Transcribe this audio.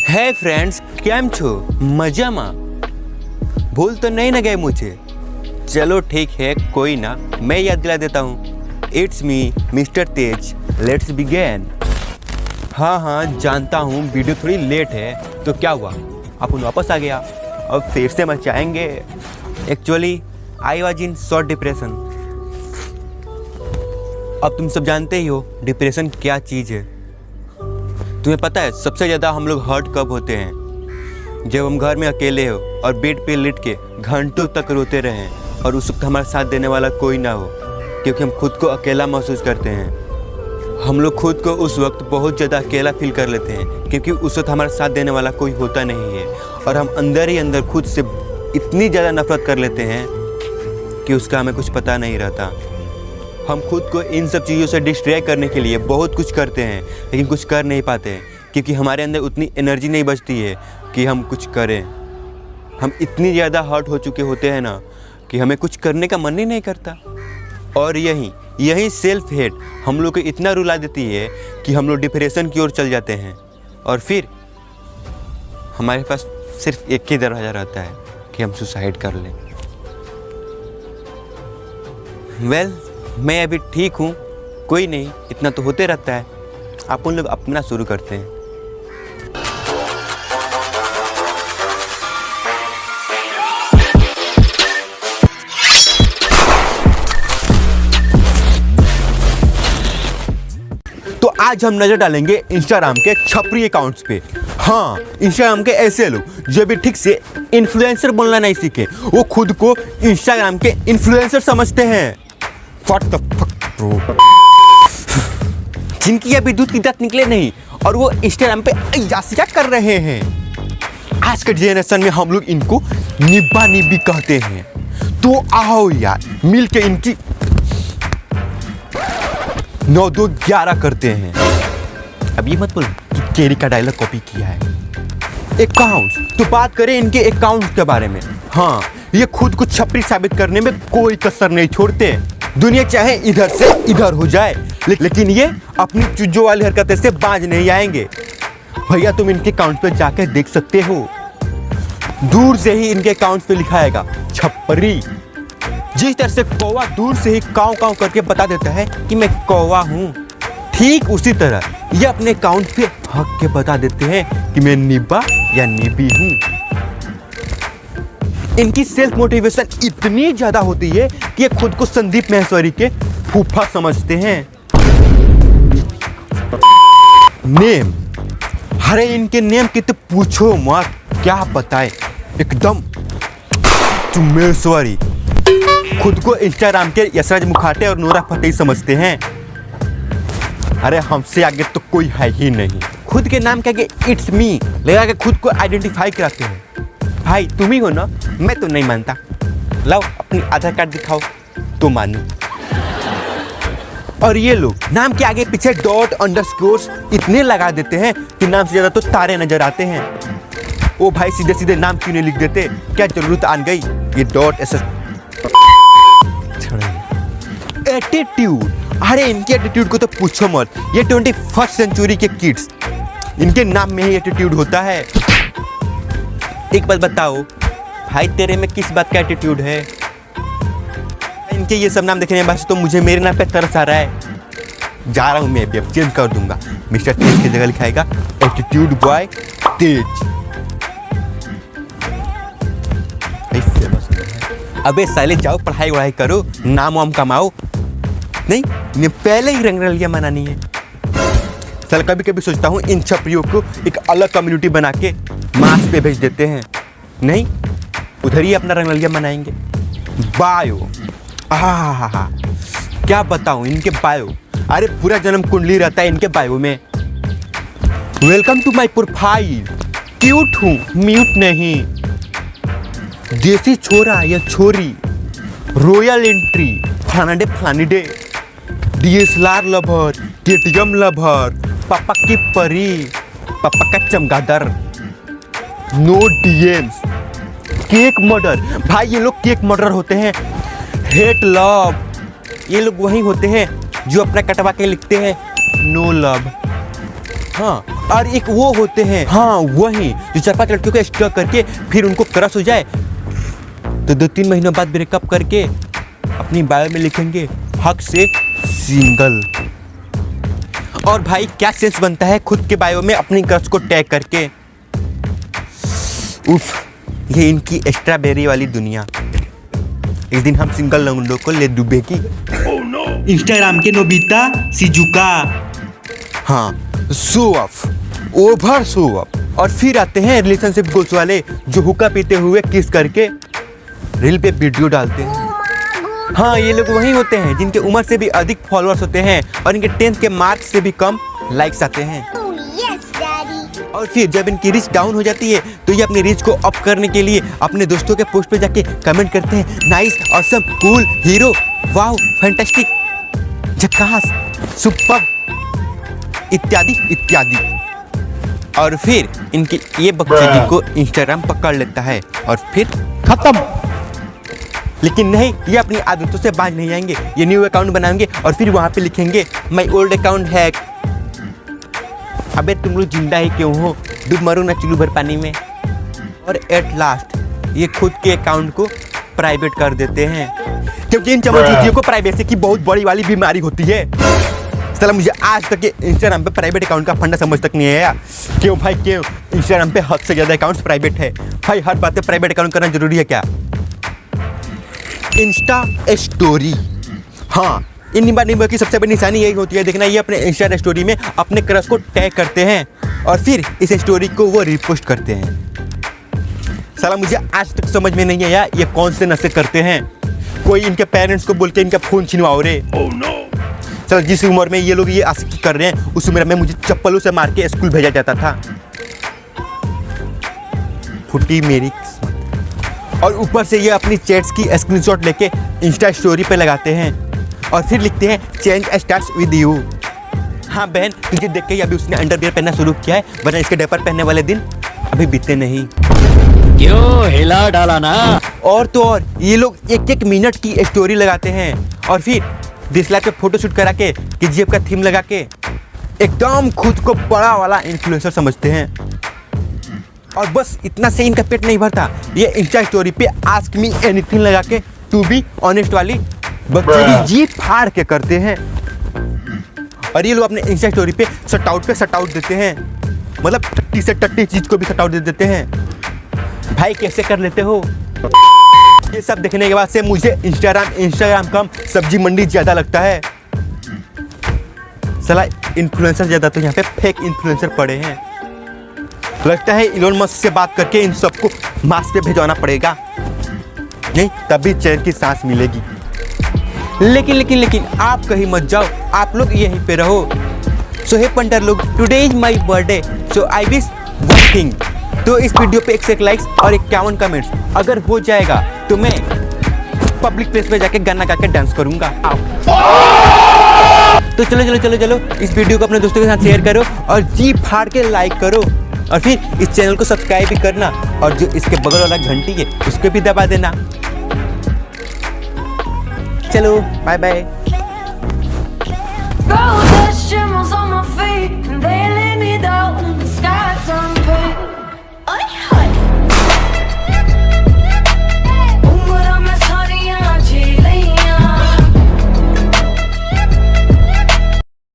है फ्रेंड्स, કેમ છો? मजामा? भूल तो नहीं ना गए मुझे? चलो ठीक है, कोई ना, मैं याद दिला देता हूँ। It's me mister Tej, let's begin. हाँ, जानता हूँ वीडियो थोड़ी लेट है, तो क्या हुआ, अपन वापस आ गया, अब फिर से मचाएंगे। Actually I was in short depression. अब तुम सब जानते ही हो डिप्रेशन क्या चीज़ है। तुम्हें पता है सबसे ज़्यादा हम लोग हर्ट कब होते हैं? जब हम घर में अकेले हो और बेड पे लेट के घंटों तक रोते रहें और उस वक्त हमारा साथ देने वाला कोई ना हो, क्योंकि हम खुद को अकेला महसूस करते हैं। हम लोग खुद को उस वक्त बहुत ज़्यादा अकेला फील कर लेते हैं, क्योंकि उस वक्त हमारा साथ देने वाला कोई होता नहीं है और हम अंदर ही अंदर खुद से इतनी ज़्यादा नफरत कर लेते हैं कि उसका हमें कुछ पता नहीं रहता। हम खुद को इन सब चीज़ों से डिस्ट्रैक्ट करने के लिए बहुत कुछ करते हैं, लेकिन कुछ कर नहीं पाते हैं, क्योंकि हमारे अंदर उतनी एनर्जी नहीं बचती है कि हम कुछ करें। हम इतनी ज़्यादा हर्ट हो चुके होते हैं ना कि हमें कुछ करने का मन ही नहीं करता। और यही सेल्फ हेट हम लोग को इतना रुला देती है कि हम लोग डिप्रेशन की ओर चल जाते हैं और फिर हमारे पास सिर्फ एक ही दरवाज़ा रहता है कि हम सुसाइड कर लें। मैं अभी ठीक हूँ, कोई नहीं, इतना तो होते रहता है। अपन लोग अपना शुरू करते हैं। तो आज हम नजर डालेंगे इंस्टाग्राम के छपरी अकाउंट्स पे। हाँ, इंस्टाग्राम के ऐसे लोग जो भी ठीक से इन्फ्लुएंसर बोलना नहीं सीखे, वो खुद को इंस्टाग्राम के इन्फ्लुएंसर समझते हैं। What the fuck bro? जिनकी अभी दूध की दांत निकले नहीं और वो इंस्टाग्राम पे अय्यासिया कर रहे हैं। आज के जनरेशन में हम लोग इनको निब्बा निब्बी कहते हैं। तो आओ यार मिल के इनकी 9-2-11 करते हैं। अब ये मत बोलो कि केरी का डायलॉग कॉपी किया है। अकाउंट, तो बात करें इनके अकाउंट के बारे में। हाँ, ये खुद को छपरी साबित करने में कोई कसर नहीं छोड़ते। दुनिया चाहे इधर से इधर हो जाए, लेकिन ये अपनी चुज्जो वाली हरकतें से बाज नहीं आएंगे। भैया तुम इनके अकाउंट पे जाकर देख सकते हो, दूर से ही इनके अकाउंट पे लिखा आएगा छपरी। जिस तरह से कौवा दूर से ही काव काव करके बता देता है कि मैं कौवा हूँ, ठीक उसी तरह ये अपने अकाउंट पे हक के बता देते हैं कि मैं निब्बा या निब्बी हूँ। इनकी सेल्फ मोटिवेशन इतनी ज्यादा होती है कि ये खुद को संदीप माहेश्वरी के फूफा समझते हैं। नेम, अरे इनके नेम की तो पूछो मत, क्या बताएं, एकदम चुम्मेश्वरी। खुद को इंस्टाग्राम के यशराज मुखाटे और नोरा फतेही समझते हैं। अरे हमसे आगे तो कोई है ही नहीं। खुद के नाम के आगे इट्स मी लगा के खुद को आइडेंटिफाई कराते हैं। भाई तुम ही हो ना? मैं तो नहीं मानता, लाओ अपनी आधार कार्ड दिखाओ तो मानू। और ये लोग नाम के आगे पीछे डॉट अंडरस्कोर्स इतने लगा देते हैं कि नाम से ज्यादा तो तारे नजर आते हैं। ओ भाई सीधे सीधे नाम क्यों नहीं लिख देते? क्या जरूरत आ गई ये डॉट ऐसा। एटीट्यूड, अरे इनके एटीट्यूड को तो पूछो मत। ये 21st सेंचुरी के किड्स, इनके नाम में ही एटीट्यूड होता है। एक बात बताओ भाई, तेरे में किस बात का एटीट्यूड है? इनके ये सब नाम देखने के बाद तो मुझे मेरे नाम पे तरस आ रहा है। जा रहा हूँ मैं भी, अब चेंज कर दूंगा। मिस्टर तेज की जगह लिखाएगा एटीट्यूड बॉय तेज। अबे साले जाओ पढ़ाई वढ़ाई करो, नाम वाम कमाओ। नहीं, इन्हें पहले ही रंगरलियां मनानी है। साले कभी कभी सोचता हूँ इन छपरियों को एक अलग कम्युनिटी बना के मास पे भेज देते हैं। नहीं, उधर ही अपना रंगरलियां मनाएंगे। बायो, क्या बताऊं इनके बायो, अरे पूरा जन्म कुंडली रहता है इनके बायो में। Welcome to my profile, cute हूँ म्यूट नहीं, देसी छोरा या छोरी, रॉयल एंट्री, फलाने day, DSLR lover, KTM lover, पापा की परी, पापा का चमगादड़, नो DMs, केक मर्डर। भाई ये लोग केक मर्डर होते हैं। हेट लव, ये लोग वही होते हैं जो अपना कटवा के लिखते हैं नो लव। हाँ, और एक वो होते हैं, हाँ वही जो 4-5 लड़कियों को स्टॉक करके फिर उनको क्रश हो जाए तो 2-3 महीनों बाद ब्रेकअप करके अपनी बायो में लिखेंगे हक से सिंगल। और भाई क्या सेंस बनता है खुद के बायो में अपनी क्रश को टैग करके। उफ, ये इनकी स्ट्रॉबेरी वाली दुनिया। एक दिन हम सिंगल लौंडों को ले डूबेगी। इंस्टाग्राम के नोबिता शिजुका। हाँ, show off, over show off. और फिर आते हैं रिलेशनशिप गोल्स वाले जो हुक्का पीते हुए किस करके रील पे वीडियो डालते हैं। हाँ, ये लोग वही होते हैं जिनके उम्र से भी अधिक फॉलोअर्स होते हैं और इनके 10th के मार्क्स से भी कम लाइक्स आते हैं। और फिर जब इनकी रीच डाउन हो जाती है तो ये अपनी रीच को अप करने के लिए अपने दोस्तों के पोस्ट पे जाके कमेंट करते हैं nice, awesome, cool, hero, wow, fantastic, झकास, सुपर इत्यादि इत्यादि। और फिर इनकी ये बकचोदी को इंस्टाग्राम पकड़ लेता है और फिर खत्म। लेकिन नहीं, ये अपनी आदतों से बाज नहीं आएंगे। ये न्यू अकाउंट बनाएंगे और फिर वहाँ पे लिखेंगे माय ओल्ड अकाउंट हैक। अबे तुम लोग जिंदा ही क्यों हो, डूब मरो ना चुल्लू भर पानी में। और एट लास्ट ये खुद के अकाउंट को प्राइवेट कर देते हैं क्योंकि इन चमचूतियों को प्राइवेसी की बहुत बड़ी वाली बीमारी होती है। साला मुझे आज तक इंस्टाग्राम पे प्राइवेट अकाउंट का फंडा समझ तक नहीं आया। क्यों भाई क्यों? इंस्टाग्राम पे हद से ज़्यादा अकाउंट्स प्राइवेट है भाई। हर बात पे प्राइवेट अकाउंट करना जरूरी है क्या? इंस्टा स्टोरी, हाँ, इन निंबा की सबसे बड़ी निशानी यही होती है। देखना, ये अपने इंस्टा स्टोरी में अपने क्रश को टैग करते हैं और फिर इस स्टोरी को वो रिपोस्ट करते हैं। साला मुझे आज तक समझ में नहीं आया ये कौन से नशे करते हैं। कोई इनके पेरेंट्स को बोल के इनका फ़ोन छिनवाओ रे। चल, जिस उम्र में ये लोग ये आशिकी कर रहे हैं उस उम्र में मुझे चप्पलों से मार के स्कूल भेजा जाता था। फुटी मेरी किस्मत। और ऊपर से ये अपनी चैट्स की स्क्रीनशॉट लेके इंस्टा स्टोरी पे लगाते हैं और फिर लिखते हैं चेंज स्टार्ट्स विद यू। हाँ बहन, तुझे देख के ही अभी उसने अंडरवियर पहनना शुरू किया है, वरना इसके डायपर पहनने वाले दिन अभी बीते नहीं। क्यों हिला डाला ना। और तो और ये लोग 1-1 मिनट की स्टोरी लगाते हैं और फिर DSLR पे फोटो शूट करा के KGF का थीम लगा के एकदम खुद को बड़ा वाला इन्फ्लुएंसर समझते हैं। और बस इतना से इनका पेट नहीं भरता, ये इंस्टा स्टोरी पे आस्क मी एनीथिंग लगा के टू बी ऑनेस्ट वाली बकचोदी जी फाड़ के करते हैं। और ये लोग अपने इंस्टा स्टोरी पे सट आउट देते हैं, मतलब टट्टी से टट्टी चीज को भी सट आउट दे देते हैं। भाई कैसे कर लेते हो? ये सब देखने के बाद से मुझे इंस्टाग्राम कम सब्जी मंडी ज्यादा लगता है। साला इन्फ्लुएंसर ज्यादा, तो यहाँ पे फेक इन्फ्लुएंसर पड़े हैं। लगता है इलोन मस्क से बात करके इन सबको मार्स पे भेजवाना पड़ेगा, नहीं तभी चैन की सांस मिलेगी। लेकिन आप कहीं मत जाओ, आप लोग यहीं पे रहो। सो हे पंटर लोग, today is my birthday, so I wish one thing. तो इस वीडियो पे 101 लाइक्स और 51 कमेंट्स अगर हो जाएगा तो मैं पब्लिक प्लेस पे जाके गाना गा के डांस करूंगा। तो चलो इस वीडियो को अपने दोस्तों के साथ शेयर करो और जी फाड़ के लाइक करो और फिर इस चैनल को सब्सक्राइब भी करना और जो इसके बगल वाला घंटी है उसको भी दबा देना। चलो बाय बाय।